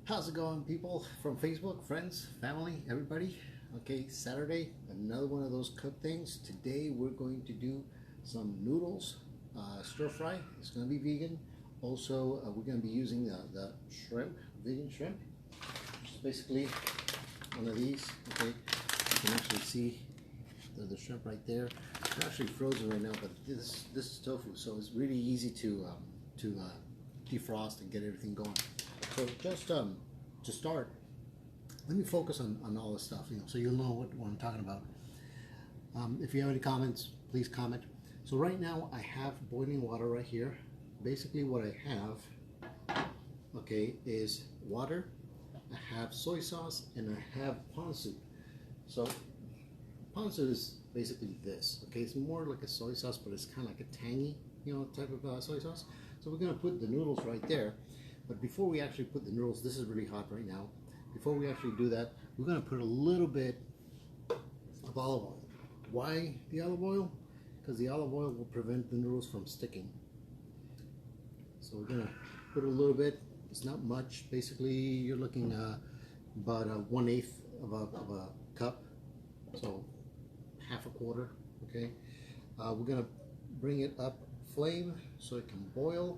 How's it going, people from Facebook, friends, family, everybody? Okay, Saturday, another one of those cooked things. Today we're going to do some noodles, stir fry. It's going to be vegan. Also, we're going to be using the shrimp, vegan shrimp. Which is basically one of these. Okay, you can actually see the shrimp right there. It's actually frozen right now, but this is tofu, so it's really easy to defrost and get everything going. So just to start, let me focus on all this stuff, so you'll know what I'm talking about. If you have any comments, please comment. So right now I have boiling water right here. Basically what I have, okay, is water, I have soy sauce, and I have ponzu. So ponzu is basically this, okay? It's more like a soy sauce, but it's kind of like a tangy, type of soy sauce. So we're gonna put the noodles right there. But before we actually put the noodles, this is really hot right now. Before we actually do that, we're going to put a little bit of olive oil. Why the olive oil? Because the olive oil will prevent the noodles from sticking. So we're going to put a little bit. It's not much. Basically, you're looking about 1/8 of a cup. So half a quarter. Okay. We're going to bring it up flame so it can boil.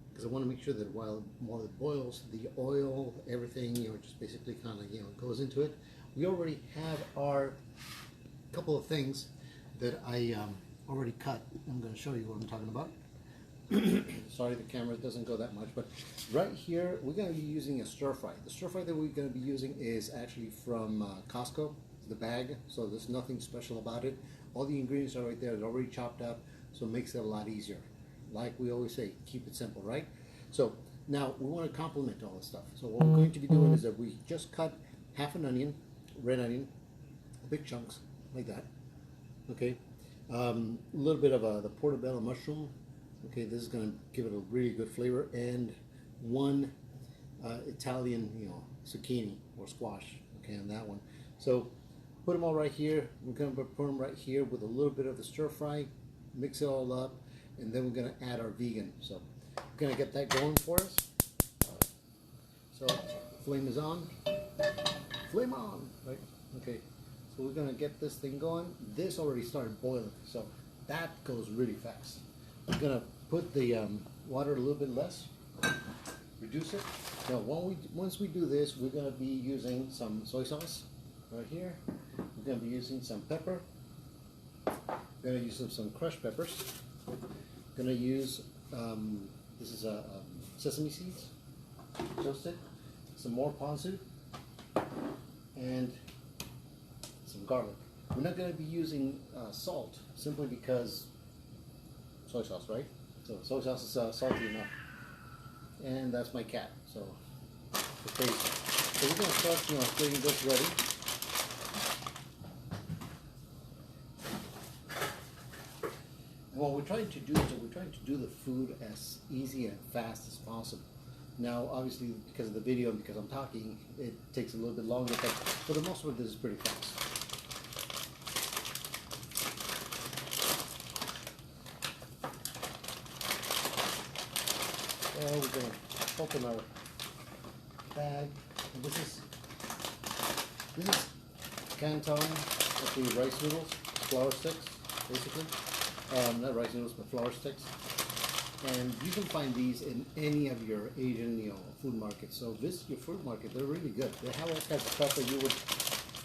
Because I want to make sure that while it boils, the oil, everything, just basically kind of, goes into it. We already have our couple of things that I already cut. I'm going to show you what I'm talking about. Sorry, the camera doesn't go that much, but right here, we're going to be using a stir fry. The stir fry that we're going to be using is actually from Costco, the bag, so there's nothing special about it. All the ingredients are right there. They're already chopped up, so it makes it a lot easier. Like we always say, keep it simple, right? So now we want to complement all this stuff. So what we're going to be doing is that we just cut half an onion, red onion, big chunks like that. Okay, a little bit of the portobello mushroom. Okay, this is going to give it a really good flavor, and one Italian, zucchini or squash. Okay, on that one. So put them all right here. We're going to put them right here with a little bit of the stir fry. Mix it all up. And then we're going to add our vegan. So we're going to get that going for us. So flame is on. Flame on, right? Okay. So we're going to get this thing going. This already started boiling, so that goes really fast. We're going to put the water a little bit less. Reduce it. Now once we do this, we're going to be using some soy sauce right here. We're going to be using some pepper. We're going to use some crushed peppers. Going to use, this is sesame seeds, toasted, some more ponzu, and some garlic. We're not going to be using salt, simply because soy sauce, right? So soy sauce is salty enough. And that's my cat, so it's crazy. So we're going to start, getting this ready. What we're trying to do is that we're trying to do the food as easy and fast as possible. Now, obviously, because of the video and because I'm talking, it takes a little bit longer, but for the most part, this is pretty fast. So we're going to open our bag. And this is canton, actually rice noodles, flour sticks, basically. Not rice noodles, but flour sticks. And you can find these in any of your Asian, food markets. So visit your food market. They're really good. They have all kinds of stuff that you would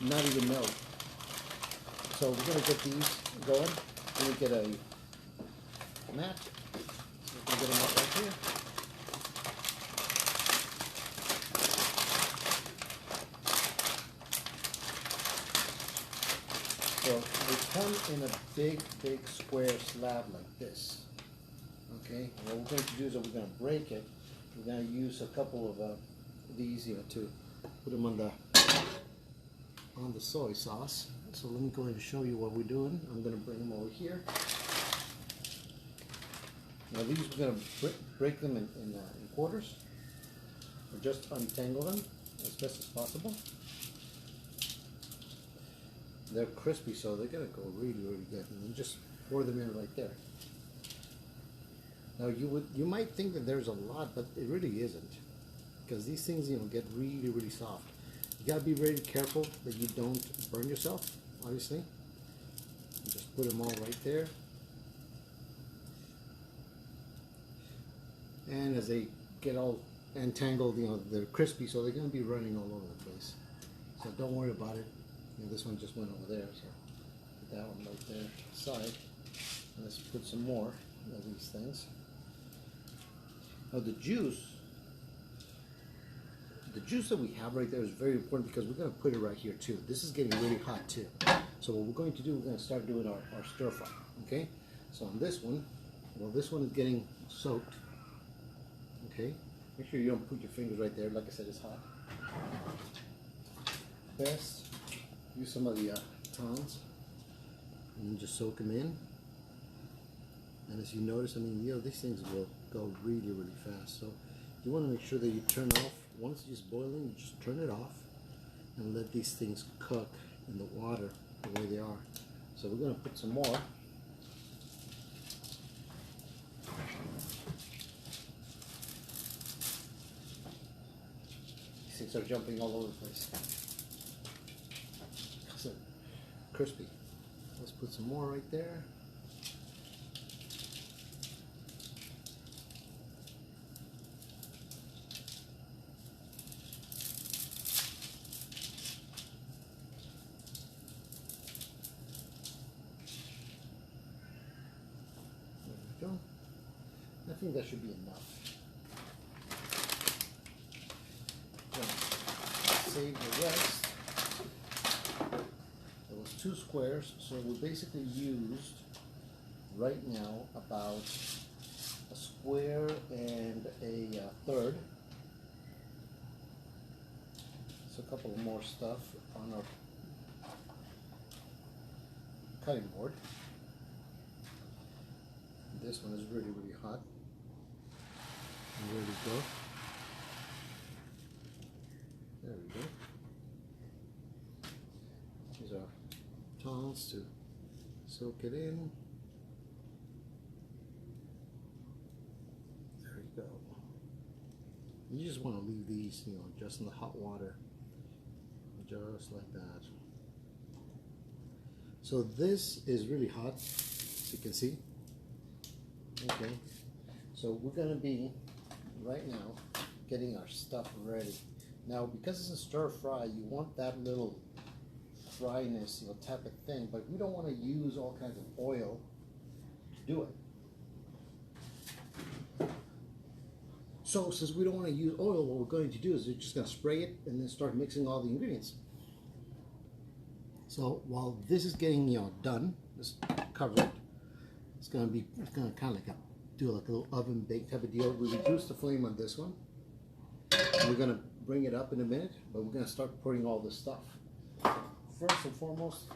not even know. So we're going to get these going. Let me get a mat. So we can get them up right here. So they come in a big square slab like this. Okay, and what we're going to do is that we're going to break it. We're going to use a couple of these, to put them on the soy sauce. So let me go ahead and show you what we're doing. I'm going to bring them over here. Now these we're going to break them in quarters, or just untangle them as best as possible. They're crispy, so they're going to go really good. And then just pour them in right there. Now you might think that there's a lot, but it really isn't. because these things, get really, really soft. You gotta be very careful that you don't burn yourself, obviously. You just put them all right there. And as they get all entangled, they're crispy, so they're gonna be running all over the place. So don't worry about it. This one just went over there, so put that one right there aside. And let's put some more of these things. Now the juice that we have right there is very important because we're going to put it right here too. This is getting really hot too. So what we're going to do, we're going to start doing our stir fry. Okay? So on this one, well, this one is getting soaked. Okay? Make sure you don't put your fingers right there. Like I said, it's hot. Best, use some of the tongs and just soak them in. And as you notice, these things will go really, really fast. So you want to make sure that you turn off. Once it's boiling, you just turn it off and let these things cook in the water the way they are. So we're going to put some more. These things are jumping all over the place. So crispy. Let's put some more right there. I think that should be enough. Save the rest. There was 2 squares, so we basically used right now about a square and a third. So a couple more stuff on our cutting board. This one is really, really hot. And there we go. There we go. These are tongs to soak it in. There you go. You just want to leave these, just in the hot water. Just like that. So this is really hot, as you can see. Okay, so we're going to be right now getting our stuff ready. Now, because it's a stir fry, you want that little fryness, type of thing, but we don't want to use all kinds of oil to do it. So since we don't want to use oil, what we're going to do is we're just going to spray it and then start mixing all the ingredients. So while this is getting done, just cover it. It's gonna kind of do like a little oven bake type of deal. We reduce the flame on this one. We're gonna bring it up in a minute, but we're gonna start putting all this stuff. First and foremost,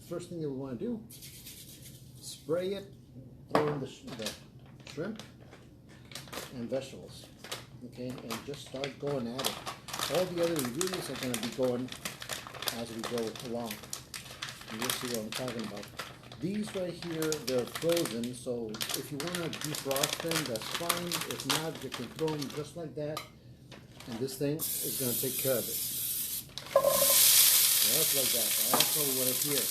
first thing that we want to do, spray it, throw in the shrimp and vegetables, okay, and just start going at it. All the other ingredients are going to be going as we go along. And you'll see what I'm talking about. These right here, they're frozen, so if you want to defrost them, that's fine. If not, you can throw them just like that, and this thing is going to take care of it. Just like that. That's what we want to hear.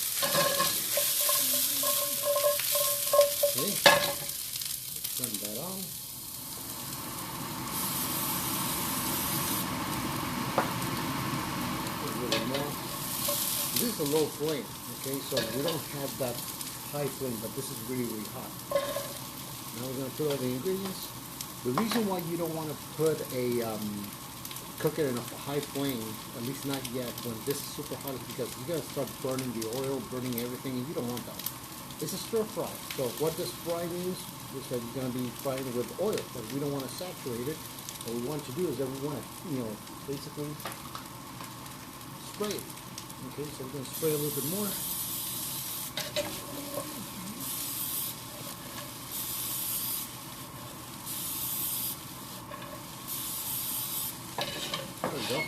Okay, turn that on. A little more. This is a low flame, okay, so we don't have that high flame, but this is really, really hot. Now we're going to put all the ingredients. The reason why you don't want to put cook it in a high flame, at least not yet, when this is super hot, is because you're going to start burning the oil, burning everything, and you don't want that. It's a stir fry. So what this fry means is that you're going to be frying it with oil, but we don't want to saturate it. What we want to do is that we want to, basically spray it. Okay, so we're going to spray a little bit more. There we go.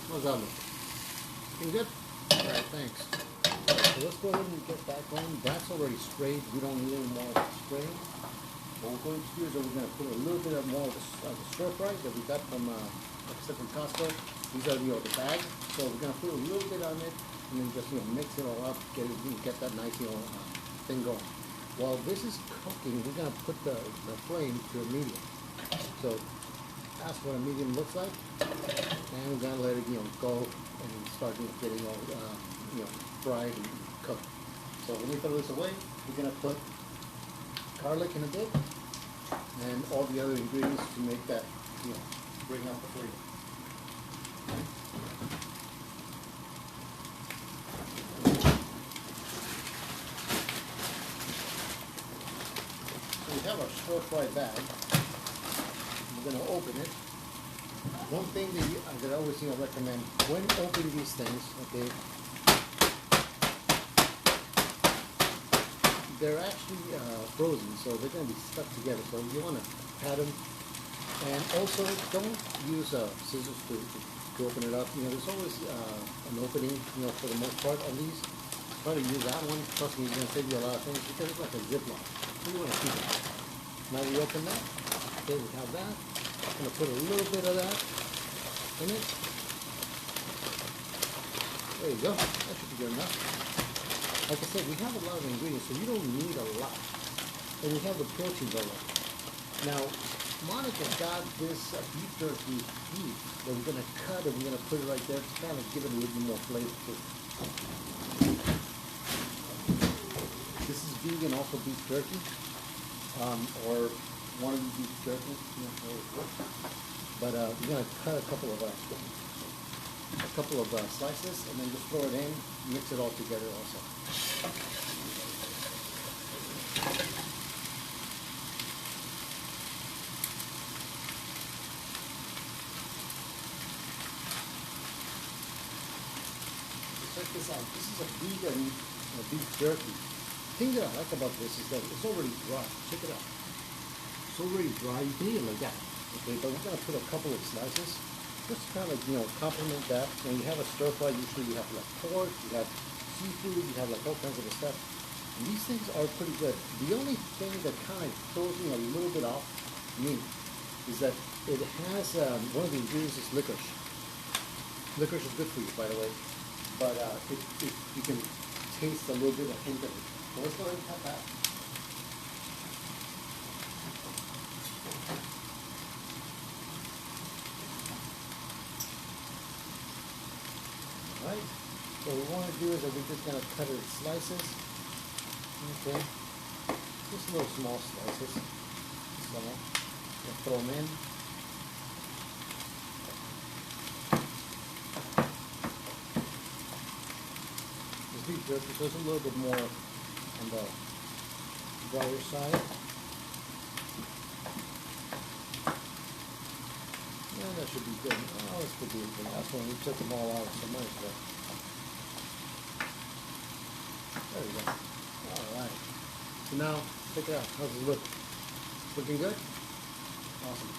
How's that look? Looking good? Alright, thanks. So let's go ahead and get that going. That's already sprayed. We don't need any more spraying. What we're going to do is that we're going to put a little bit more of the stir fry that we got from like I said, from Costco. These are the bag. So we're gonna put a little bit on it and then just mix it all up, get that nice thing going. While this is cooking, we're gonna put the flame to a medium. So that's what a medium looks like, and we're gonna let it go and start getting all fried and cooked. So when we throw this away, we're gonna put garlic in a bit and all the other ingredients to make that bring out the flavor. So we have our stir fry bag. We're going to open it. One thing that I always recommend when opening these things, okay, they're actually frozen, so they're going to be stuck together. So you want to pat them, and also don't use scissors to open it up. There's always an opening, for the most part on these. Try to use that one. Trust me, it's going to save you a lot of things because it's like a Ziploc. So you want to keep it. Now we open that. Okay, we have that. I'm going to put a little bit of that in it. There you go. That should be good enough. Like I said, we have a lot of ingredients, so you don't need a lot. And we have the proteins already. Now, Monica got this beef jerky beef that we're going to cut and we're going to put it right there to kind of give it a little bit more flavor too. This is vegan, also beef jerky, or one of the beef jerky, but we're going to cut a couple of slices and then just throw it in, mix it all together also. Check this out. This is a vegan beef jerky. The thing that I like about this is that it's already dry. Check it out. It's already dry. You can eat it like that. Okay, but we're going to put a couple of slices. Just kind of complement that. When you have a stir fry, usually you have like pork, you have seafood, you have like all kinds of stuff. And these things are pretty good. The only thing that kind of throws me a little bit off me is that it has one of the ingredients is licorice. Licorice is good for you, by the way. But you can taste a little bit of hint of it. So let's go ahead and cut that. Alright, so what we want to do is that we're just going to cut it in slices. Okay, just little small slices. So we'll throw them in. Beef jerky, so it's a little bit more on the drier side. Yeah, that should be good. Oh, this could be good. That's when we took them all out so much, but there we go. Alright. So now, check it out. How's it look? Looking good? Awesome.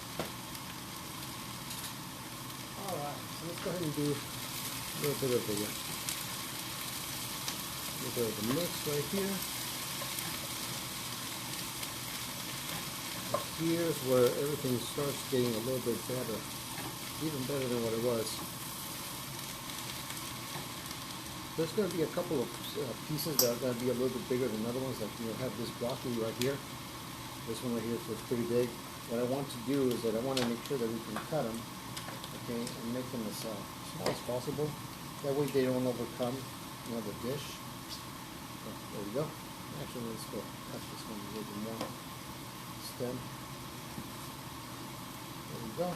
Alright, so let's go ahead and do a little bit of the mix right here. Here's where everything starts getting a little bit better, even better than what it was. There's going to be a couple of pieces that are going to be a little bit bigger than other ones. Like have this broccoli right here. This one right here, so it's pretty big. What I want to do is that I want to make sure that we can cut them, okay, and make them as small as possible. That way they don't overcome, the dish. There we go. Actually, let's go cut this one a little bit more. Stem. There we go.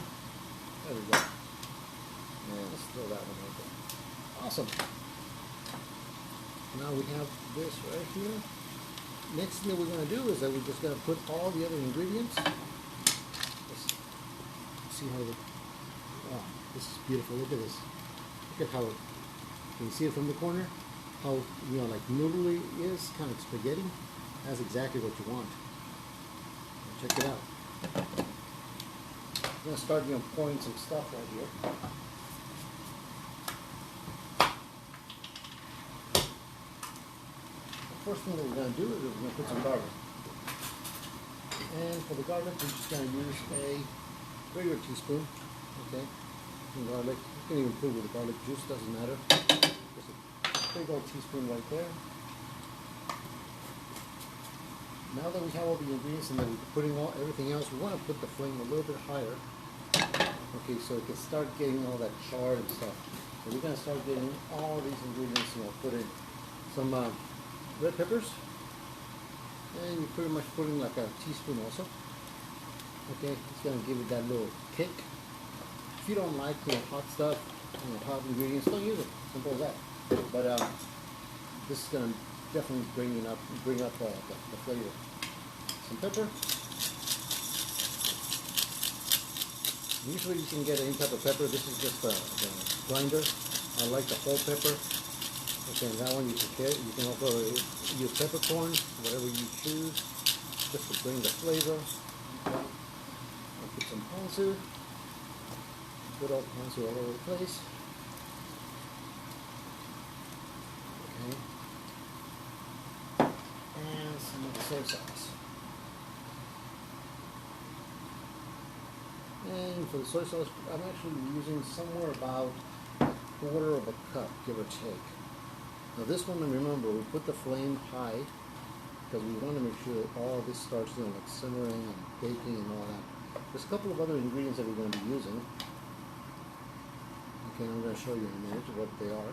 There we go. And let's throw that one right there. Awesome. Now we have this right here. Next thing that we're going to do is that we're just going to put all the other ingredients. Let's see how wow, this is beautiful. Look at this. Look at how can you see it from the corner? How like noodle is, kind of spaghetti. That's exactly what you want. Check it out. I'm gonna start pouring some stuff right here. The first thing that we're gonna do is we're gonna put some garlic. And for the garlic, we're just gonna use a regular teaspoon. Okay. Some garlic. You can even put it with the garlic juice, doesn't matter. Just a big old teaspoon right there. Now that we have all the ingredients and that we're putting everything else, we want to put the flame a little bit higher. Okay, so it can start getting all that char and stuff. So we're going to start getting all these ingredients, put in some red peppers. And you pretty much put in like a teaspoon also. Okay, it's going to give it that little kick. If you don't like hot stuff, hot ingredients, don't use it. Simple as that. But this is going to definitely bring up the flavor. Some pepper. Usually you can get any type of pepper. This is just the grinder. I like the whole pepper. Okay, and that one you can get. You can also use peppercorn, whatever you choose, just to bring the flavor. Okay. I'll put some ponzu. Good old ponzu all over the place. Okay. And some of the soy sauce. And for the soy sauce, I'm actually using somewhere about a quarter of a cup, give or take. Now this one, remember, we put the flame high because we want to make sure that all of this starts like simmering and baking and all that. There's a couple of other ingredients that we're going to be using. Okay, I'm going to show you in a minute what they are.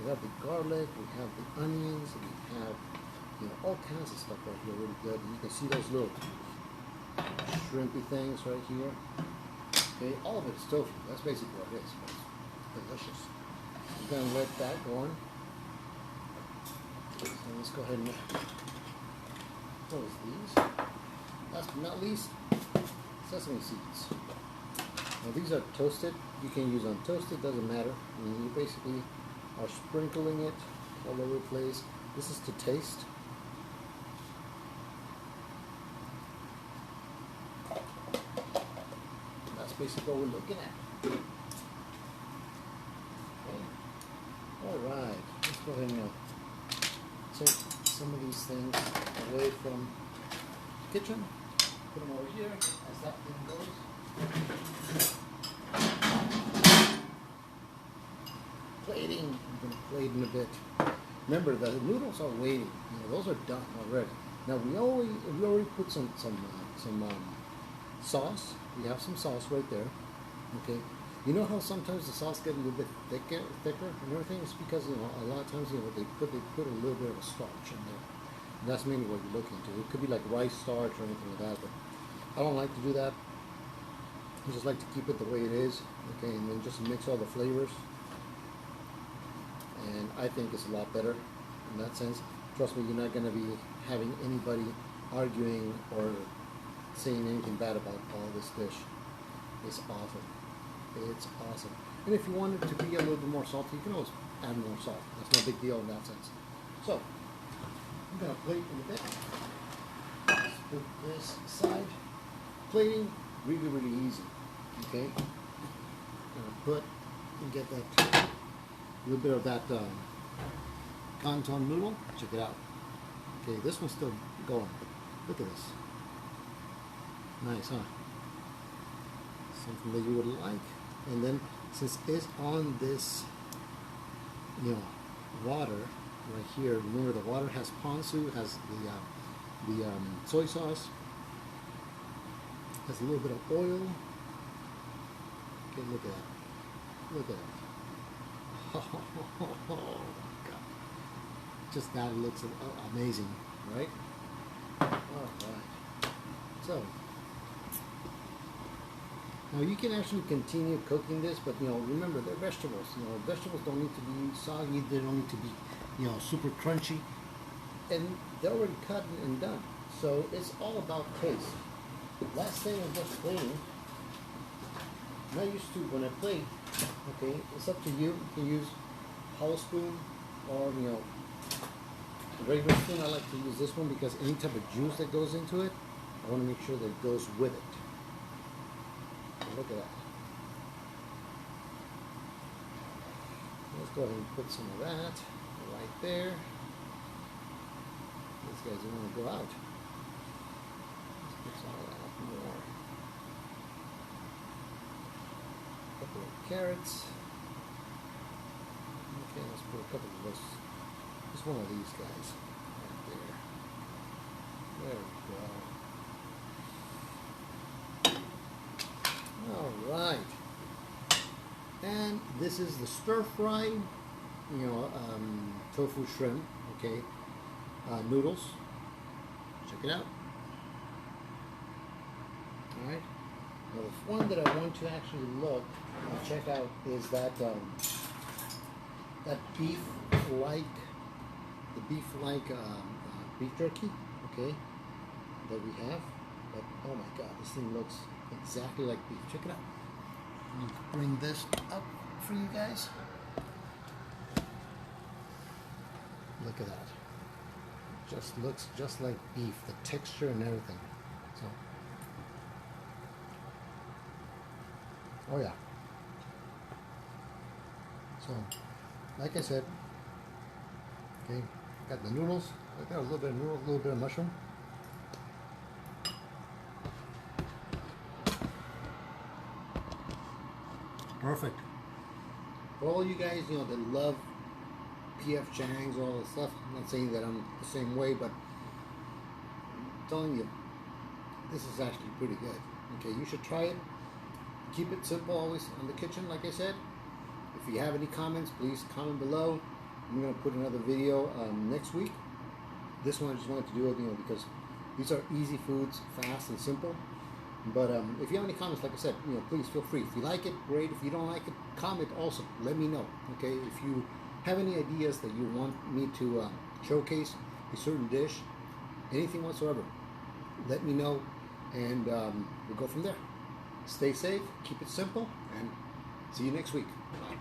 We have the garlic, we have the onions, and we have all kinds of stuff right here, really good. And you can see those little shrimpy things right here. Okay, all of it is tofu. That's basically what it is. It's delicious. I'm going to let that go on. So let's go ahead and close these. Last but not least, sesame seeds. Now these are toasted. You can use untoasted, doesn't matter. I mean, you basically are sprinkling it all over the place. This is to taste. That's basically what we're looking at. Okay. Alright, let's go ahead and take some of these things away from the kitchen. Put them over here as that thing goes. Plating. I'm going to plate in a bit. Remember, the noodles are waiting. Those are done already. Now we already put some sauce. We have some sauce right there. Okay. You know how sometimes the sauce gets a little bit thicker and everything? It's because a lot of times they put a little bit of a starch in there. And that's mainly what you're looking to. It could be like rice starch or anything like that, but I don't like to do that. I just like to keep it the way it is. Okay, and then just mix all the flavors. And I think it's a lot better in that sense. Trust me, you're not going to be having anybody arguing or saying anything bad about all this dish. It's awesome. It's awesome. And if you want it to be a little bit more salty, you can always add more salt. That's no big deal in that sense. So, I'm going to plate in a bit. Let's put this aside. Plating, really, really easy. Okay? I'm going to put and get that a little bit of that canton noodle. Check it out. Okay, this one's still going. Look at this. Nice, huh? Something that you would like. And then, since it's on this, water right here. Remember, the water has ponzu, has the soy sauce, has a little bit of oil. Okay, look at that. Look at that. Oh my God! Just that looks amazing, right? All right. So. Now you can actually continue cooking this, but remember they're vegetables. Vegetables don't need to be soggy. They don't need to be, super crunchy, and they're already cut and done. So it's all about taste. Last thing I'm just plating. I'm not used to when I plate. Okay, it's up to you. You can use hollow spoon or a regular spoon. I like to use this one because any type of juice that goes into it, I want to make sure that it goes with it. Look at that. Let's go ahead and put some of that right there. These guys don't want to go out. Let's put So I'll add more. A couple of carrots. Okay, let's put a couple of this. Just one of these guys right there. There we go. All right. And this is the stir fry, tofu shrimp. Okay, noodles. Check it out. All right. Now the one that I want to actually look and check out is that that beef-like beef jerky. Okay, that we have. But oh my God, this thing looks exactly like beef. Check it out. Let me bring this up for you guys. Look at that. Just looks just like beef, the texture and everything. So, oh yeah. So, like I said, okay, got the noodles. I got a little bit of noodle, a little bit of mushroom. Perfect. For all you guys, that love PF Chang's, all this stuff, I'm not saying that I'm the same way, but I'm telling you, this is actually pretty good. Okay, you should try it. Keep it simple always on the kitchen, like I said. If you have any comments, please comment below. I'm going to put another video next week. This one I just wanted to do it, because these are easy foods, fast and simple. But if you have any comments, like I said, please feel free. If you like it, great. If you don't like it, comment also. Let me know. Okay. If you have any ideas that you want me to showcase a certain dish, anything whatsoever, let me know, and we'll go from there. Stay safe, keep it simple, and see you next week. Bye.